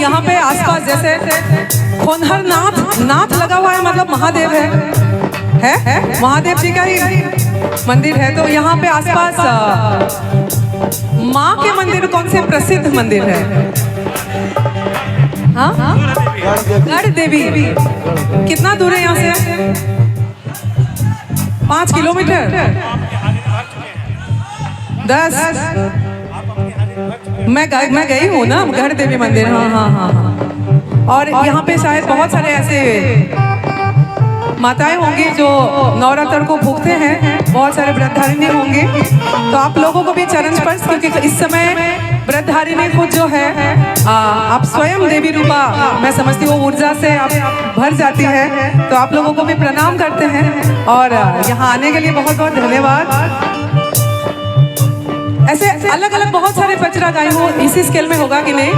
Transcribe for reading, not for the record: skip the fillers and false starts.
यहाँ पे आसपास जैसे खोनहर नाथ लगा हुआ है, मतलब महादेव है महादेव जी का ही मंदिर है। तो यहाँ पे आसपास माँ के मंदिर कौन से प्रसिद्ध मंदिर है? हाँ, गढ़ देवी। कितना दूर है यहाँ से? 5 किलोमीटर, 10। मैं गई हूँ ना गढ़ देवी मंदिर। हाँ। और यहाँ पे शायद बहुत सारे ऐसे माताएं होंगी जो नवरात्र को भूखते हैं, बहुत सारे व्रतधारिणी होंगे। तो आप लोगों को भी चरण स्पर्श, क्योंकि इस समय व्रतधारिणी खुद जो है आप स्वयं देवी रूपा, मैं समझती हूँ ऊर्जा से आप भर जाती है। तो आप लोगों को भी प्रणाम करते हैं और यहाँ आने के लिए बहुत बहुत धन्यवाद। ऐसे अलग अलग बहुत सारे पचरा गाए हो, इसी स्केल में होगा कि नहीं?